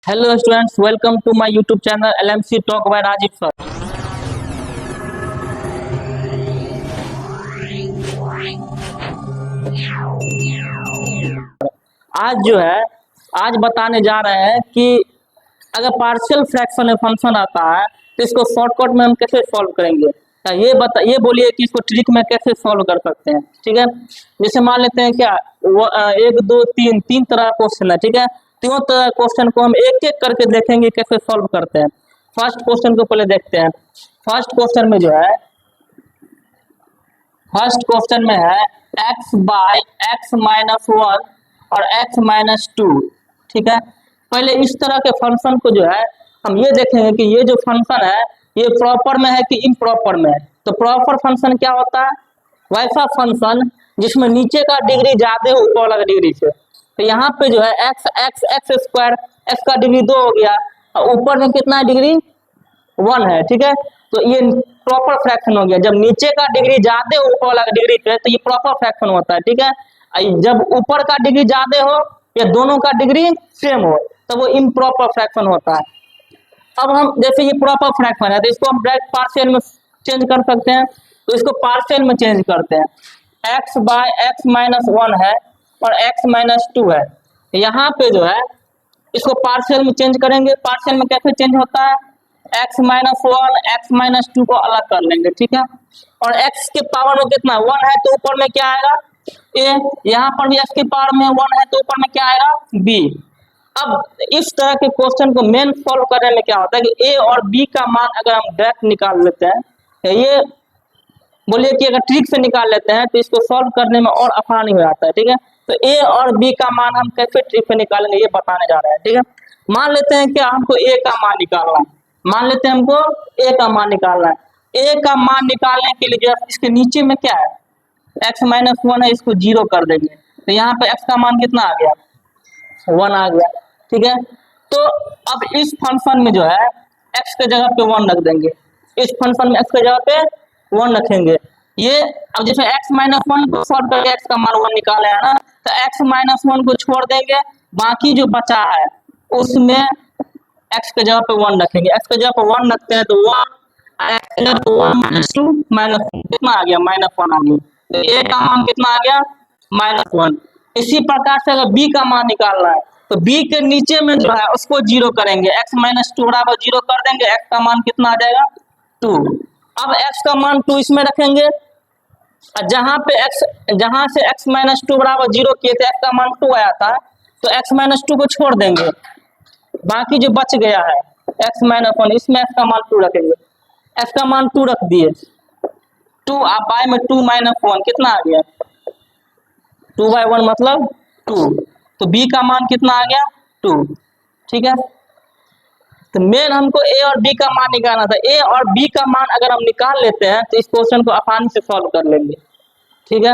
Hello students, welcome to my YouTube channel LMC Talk by Rajiv sir. आज जो है आज बताने जा रहे हैं कि अगर पार्शियल फ्रैक्शन में फंक्शन आता है तो इसको शॉर्टकट में हम कैसे सॉल्व करेंगे। ये बोलिए कि इसको ट्रिक में कैसे सॉल्व कर सकते हैं। ठीक है, जैसे मान लेते हैं क्या एक दो तीन तीन तरह का क्वेश्चन है। ठीक है, तीनों तरह क्वेश्चन को हम एक एक करके देखेंगे कैसे सॉल्व करते हैं। फर्स्ट क्वेश्चन को पहले देखते हैं। फर्स्ट क्वेश्चन में जो है फर्स्ट क्वेश्चन में है x by x minus one और x माइनस टू। ठीक है, पहले इस तरह के फंक्शन को जो है हम ये देखेंगे कि ये जो फंक्शन है ये प्रॉपर में है कि इम्प्रॉपर में है। तो प्रॉपर फंक्शन क्या होता है, वैसा फंक्शन जिसमें नीचे का डिग्री ज्यादा है ऊपर वाला डिग्री से। तो यहाँ पे जो है x x x square, x का डिग्री 2 हो गया और ऊपर में कितना डिग्री 1 है। ठीक है, तो ये प्रॉपर फ्रैक्शन हो गया। जब नीचे का डिग्री ज्यादा हो ऊपर वाला डिग्री पे तो ये प्रॉपर फ्रैक्शन होता है। ठीक है, जब ऊपर का डिग्री ज्यादा हो या दोनों का डिग्री सेम हो तो वो इम्प्रॉपर फ्रैक्शन होता है। अब हम जैसे ये प्रॉपर फ्रैक्शन है तो इसको हम डायरेक्ट पार्शियल में चेंज कर सकते हैं। तो इसको पार्शियल में चेंज करते हैं। X by x minus one है और x माइनस टू है। यहाँ पे जो है इसको पार्शियल में चेंज करेंगे। पार्शियल में कैसे चेंज होता है, x minus one x minus two को अलग कर लेंगे। ठीक है, और x के पावर में कितना 1 है तो ऊपर में क्या आएगा a, यहाँ पर भी x के पावर में 1 है तो ऊपर में क्या आएगा b। अब इस तरह के क्वेश्चन को मेन सॉल्व करने में क्या होता है कि a और b का मान अगर हम डायरेक्ट निकाल लेते हैं तो ये बोलिए कि अगर ट्रिक से निकाल लेते हैं तो इसको सॉल्व करने में और आसानी हो जाता है। ठीक है, तो ए और बी का मान हम कैसे ट्रिक से निकालेंगे ये बताने जा रहे हैं। ठीक है, मान लेते हैं कि हमको ए का मान निकालना है। मान लेते हैं हमको ए का मान निकालना है। ए का मान निकालने के लिए जो इसके नीचे में क्या है एक्स माइनस वन है, इसको 0 कर देंगे तो यहाँ पे एक्स का मान कितना आ गया 1 आ गया। ठीक है, तो अब इस फंक्शन में जो है एक्स के जगह पे 1 रख देंगे। इस फंक्शन में एक्स के जगह पे 1 रखेंगे। ये अब जैसे x माइनस वन को सॉल्व करके x का मान 1 निकाले है ना, तो x माइनस वन को छोड़ देंगे, बाकी जो बचा है उसमें x के जगह पे 1 रखेंगे। x के जगह पे 1 रखते हैं तो 1 माइनस टू माइनस कितना आ गया -1 आ गया। तो a का मान कितना आ गया -1। इसी प्रकार से अगर b का मान निकालना है तो b के नीचे में जो है उसको 0 करेंगे। x माइनस टू बराबर 0 कर देंगे, x का मान कितना आ जाएगा 2। अब x का मान 2 इसमें रखेंगे और जहां से x माइनस टू बराबर 0 किए थे x का मान 2 आया था तो x माइनस टू को छोड़ देंगे, बाकी जो बच गया है x माइनस वन इसमें x का मान 2 रखेंगे। x का मान 2 रख दिए, 2 आप बाय में 2 माइनस वन कितना आ गया 2 बाय 1 मतलब 2। तो b का मान कितना आ गया 2। ठीक है, तो मेन हमको a और b का मान निकालना था। a और b का मान अगर हम निकाल लेते हैं तो इस क्वेश्चन को आसानी से सॉल्व कर लेंगे। ठीक है,